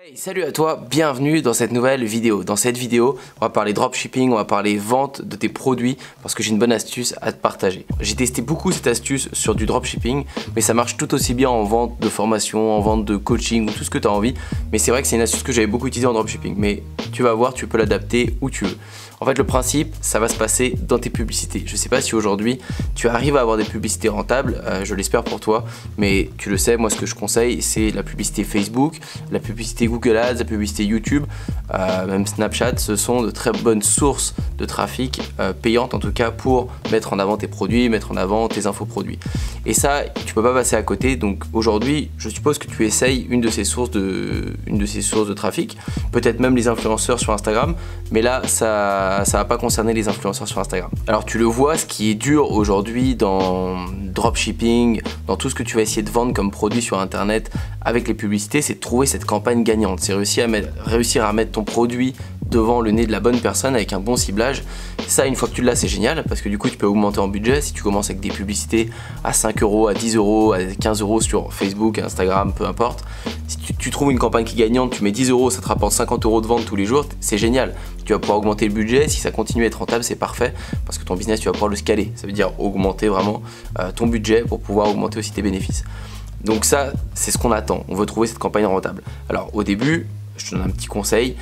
Hey, salut à toi, bienvenue dans cette nouvelle vidéo. Dans cette vidéo, on va parler dropshipping, on va parler vente de tes produits parce que j'ai une bonne astuce à te partager. J'ai testé beaucoup cette astuce sur du dropshipping, mais ça marche tout aussi bien en vente de formation, en vente de coaching ou tout ce que tu as envie. Mais c'est vrai que c'est une astuce que j'avais beaucoup utilisée en dropshipping, mais tu vas voir, tu peux l'adapter où tu veux. En fait, le principe, ça va se passer dans tes publicités. Je ne sais pas si aujourd'hui, tu arrives à avoir des publicités rentables, je l'espère pour toi, mais tu le sais, moi ce que je conseille, c'est la publicité Facebook, la publicité Google Ads, la publicité YouTube, même Snapchat. Ce sont de très bonnes sources de trafic payantes en tout cas pour mettre en avant tes produits, mettre en avant tes infoproduits. Et ça, tu peux pas passer à côté. Donc aujourd'hui, je suppose que tu essayes une de ces sources de trafic, peut-être même les influenceurs sur Instagram, mais là, ça va pas concerner les influenceurs sur Instagram. Alors tu le vois, ce qui est dur aujourd'hui dans dropshipping, dans tout ce que tu vas essayer de vendre comme produit sur internet avec les publicités, c'est de trouver cette campagne gagnante. C'est réussir à mettre ton produit devant le nez de la bonne personne avec un bon ciblage. Ça, une fois que tu l'as, c'est génial parce que du coup tu peux augmenter en budget. Si tu commences avec des publicités à 5 €, à 10 €, à 15 € sur Facebook, Instagram, peu importe, si tu trouves une campagne qui est gagnante, tu mets 10 €, ça te rapporte 50 € de vente tous les jours, c'est génial. Tu vas pouvoir augmenter le budget. Si ça continue à être rentable, c'est parfait parce que ton business, tu vas pouvoir le scaler. Ça veut dire augmenter vraiment ton budget pour pouvoir augmenter aussi tes bénéfices. Donc ça, c'est ce qu'on attend. On veut trouver cette campagne rentable. Alors au début, je te donne un petit conseil.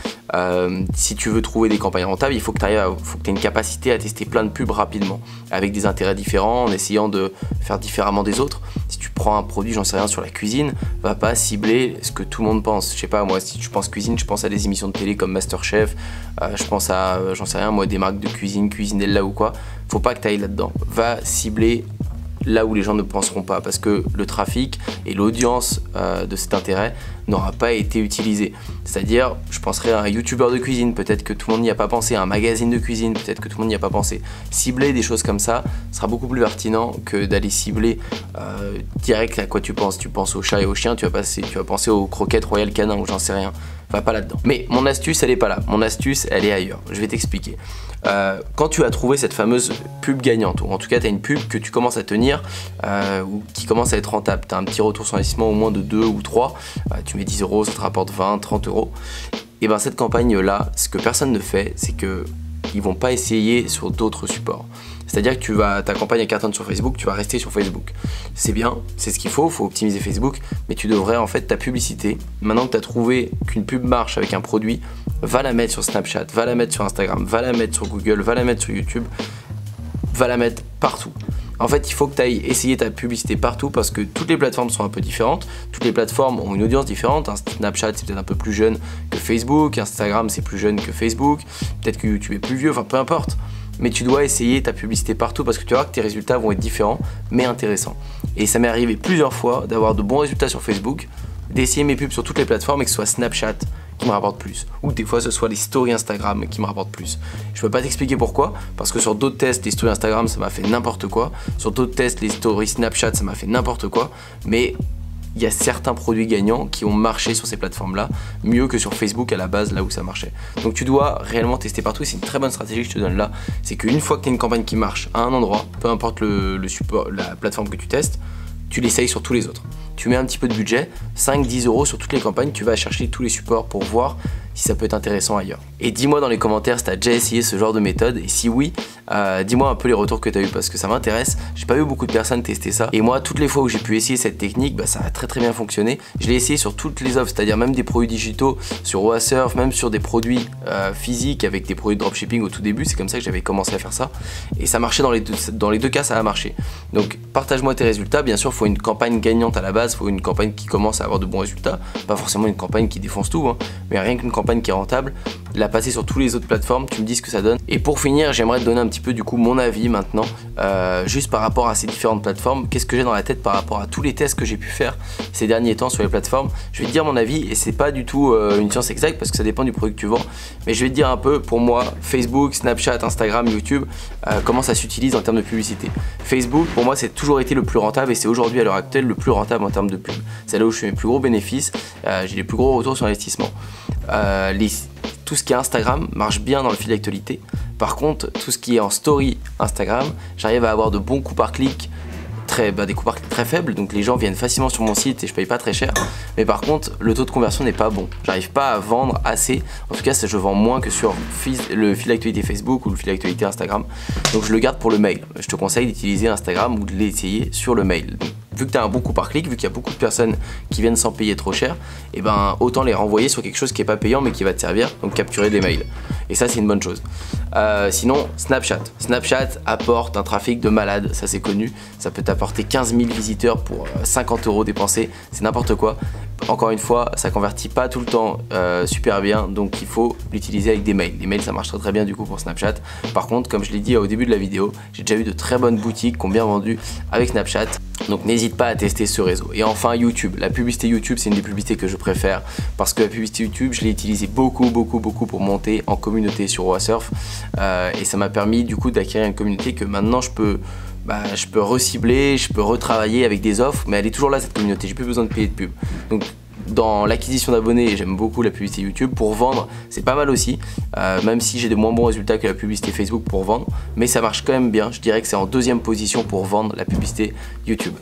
Si tu veux trouver des campagnes rentables, il faut que tu aies une capacité à tester plein de pubs rapidement, avec des intérêts différents, en essayant de faire différemment des autres. Si tu prends un produit, j'en sais rien, sur la cuisine, va pas cibler ce que tout le monde pense. Je sais pas, moi, si tu penses cuisine, je pense à des émissions de télé comme Masterchef, je pense à, j'en sais rien, moi, des marques de cuisine, Cuisinella ou quoi. Faut pas que tu ailles là-dedans. Va cibler là où les gens ne penseront pas, parce que le trafic et l'audience de cet intérêt n'aura pas été utilisé. C'est-à-dire, je penserais à un youtubeur de cuisine, peut-être que tout le monde n'y a pas pensé, à un magazine de cuisine, peut-être que tout le monde n'y a pas pensé. Cibler des choses comme ça sera beaucoup plus pertinent que d'aller cibler direct à quoi tu penses. Tu penses aux chats et aux chiens, tu vas penser aux croquettes Royal Canin ou j'en sais rien. Va pas là-dedans. Mais mon astuce, elle est pas là. Mon astuce, elle est ailleurs. Je vais t'expliquer. Quand tu as trouvé cette fameuse pub gagnante, ou en tout cas tu as une pub que tu commences à tenir ou qui commence à être rentable, tu as un petit retour sur investissement au moins de 2 ou 3, tu mets 10 €, ça te rapporte 20, 30 €, et bien cette campagne-là, ce que personne ne fait, c'est qu'ils vont pas essayer sur d'autres supports. C'est-à-dire que ta campagne à cartonne sur Facebook, tu vas rester sur Facebook. C'est bien, c'est ce qu'il faut optimiser Facebook, mais tu devrais en fait ta publicité, maintenant que tu as trouvé qu'une pub marche avec un produit, va la mettre sur Snapchat, va la mettre sur Instagram, va la mettre sur Google, va la mettre sur YouTube, va la mettre partout. En fait, il faut que tu ailles essayer ta publicité partout parce que toutes les plateformes sont un peu différentes. Toutes les plateformes ont une audience différente. Snapchat, c'est peut-être un peu plus jeune que Facebook. Instagram, c'est plus jeune que Facebook. Peut-être que YouTube est plus vieux. Enfin, peu importe. Mais tu dois essayer ta publicité partout parce que tu vas voir que tes résultats vont être différents, mais intéressants. Et ça m'est arrivé plusieurs fois d'avoir de bons résultats sur Facebook, d'essayer mes pubs sur toutes les plateformes et que ce soit Snapchat qui me rapporte plus, ou des fois ce soit les stories Instagram qui me rapportent plus. Je peux pas t'expliquer pourquoi, parce que sur d'autres tests, les stories Instagram ça m'a fait n'importe quoi, sur d'autres tests, les stories Snapchat ça m'a fait n'importe quoi, mais il y a certains produits gagnants qui ont marché sur ces plateformes-là, mieux que sur Facebook à la base, là où ça marchait. Donc tu dois réellement tester partout, et c'est une très bonne stratégie que je te donne là, c'est qu'une fois que tu as une campagne qui marche à un endroit, peu importe le support, la plateforme que tu testes, tu l'essayes sur tous les autres. Tu mets un petit peu de budget, 5-10 € sur toutes les campagnes, tu vas chercher tous les supports pour voir si ça peut être intéressant ailleurs. Et dis-moi dans les commentaires si tu as déjà essayé ce genre de méthode, et si oui, dis-moi un peu les retours que tu as eu parce que ça m'intéresse. J'ai pas vu beaucoup de personnes tester ça, et moi toutes les fois où j'ai pu essayer cette technique, ça a très bien fonctionné. Je l'ai essayé sur toutes les offres, c'est-à-dire même des produits digitaux, sur OASurf, même sur des produits physiques avec des produits de dropshipping au tout début. C'est comme ça que j'avais commencé à faire ça, et ça marchait dans les deux cas, ça a marché. Donc partage-moi tes résultats. Bien sûr, il faut une campagne gagnante à la base, il faut une campagne qui commence à avoir de bons résultats, pas forcément une campagne qui défonce tout, hein, mais rien qu'une campagne qui est rentable, la passer sur toutes les autres plateformes, tu me dis ce que ça donne. Et pour finir, j'aimerais te donner un petit peu du coup mon avis maintenant, juste par rapport à ces différentes plateformes. Qu'est-ce que j'ai dans la tête par rapport à tous les tests que j'ai pu faire ces derniers temps sur les plateformes. Je vais te dire mon avis, et c'est pas du tout une science exacte parce que ça dépend du produit que tu vends, mais je vais te dire un peu pour moi Facebook, Snapchat, Instagram, YouTube, comment ça s'utilise en termes de publicité. Facebook pour moi c'est toujours été le plus rentable, et c'est aujourd'hui à l'heure actuelle le plus rentable en termes de pub. C'est là où je fais mes plus gros bénéfices, j'ai les plus gros retours sur investissement. Tout ce qui est Instagram marche bien dans le fil d'actualité. Par contre, tout ce qui est en story Instagram, j'arrive à avoir de bons coups par clic des coûts par clic très faibles, donc les gens viennent facilement sur mon site et je paye pas très cher. Mais par contre, le taux de conversion n'est pas bon. J'arrive pas à vendre assez. En tout cas, je vends moins que sur le fil d'actualité Facebook ou le fil d'actualité Instagram. Donc je le garde pour le mail. Je te conseille d'utiliser Instagram ou de l'essayer sur le mail. Donc, vu que tu as un bon coût par clic, vu qu'il y a beaucoup de personnes qui viennent sans payer trop cher, et ben autant les renvoyer sur quelque chose qui est pas payant mais qui va te servir, donc capturer des mails. Et ça c'est une bonne chose. Sinon Snapchat. Snapchat apporte un trafic de malade, ça c'est connu. Ça peut t'apporter 15 000 visiteurs pour 50 € dépensés, c'est n'importe quoi. Encore une fois, ça convertit pas tout le temps super bien, donc il faut l'utiliser avec des mails. Les mails ça marche très bien du coup pour Snapchat. Par contre, comme je l'ai dit au début de la vidéo, j'ai déjà eu de très bonnes boutiques qui ont bien vendu avec Snapchat. Donc n'hésite pas à tester ce réseau. Et enfin YouTube, la publicité YouTube c'est une des publicités que je préfère parce que la publicité YouTube je l'ai utilisée beaucoup pour monter en communauté sur Wasurf et ça m'a permis du coup d'acquérir une communauté que maintenant je peux recibler, je peux retravailler avec des offres, mais elle est toujours là cette communauté, j'ai plus besoin de payer de pub. Donc dans l'acquisition d'abonnés, j'aime beaucoup la publicité YouTube. Pour vendre, c'est pas mal aussi, même si j'ai des moins bons résultats que la publicité Facebook pour vendre, mais ça marche quand même bien. Je dirais que c'est en deuxième position pour vendre la publicité YouTube.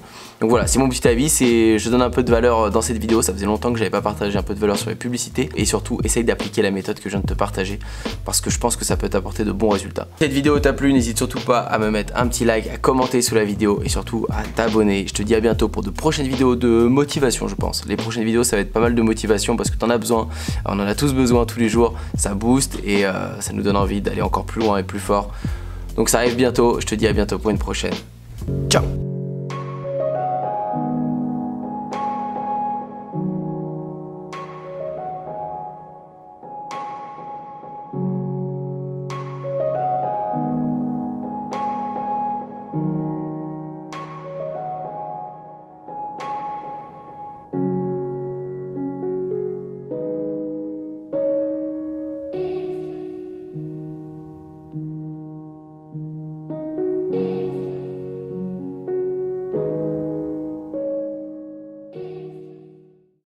Donc voilà, c'est mon petit avis, je donne un peu de valeur dans cette vidéo, ça faisait longtemps que j'avais pas partagé un peu de valeur sur les publicités et surtout essaye d'appliquer la méthode que je viens de te partager parce que je pense que ça peut t'apporter de bons résultats. Si cette vidéo t'a plu, n'hésite surtout pas à me mettre un petit like, à commenter sous la vidéo et surtout à t'abonner. Je te dis à bientôt pour de prochaines vidéos de motivation je pense. Les prochaines vidéos ça va être pas mal de motivation parce que t'en as besoin, on en a tous besoin tous les jours, ça booste et ça nous donne envie d'aller encore plus loin et plus fort. Donc ça arrive bientôt, je te dis à bientôt pour une prochaine. Ciao.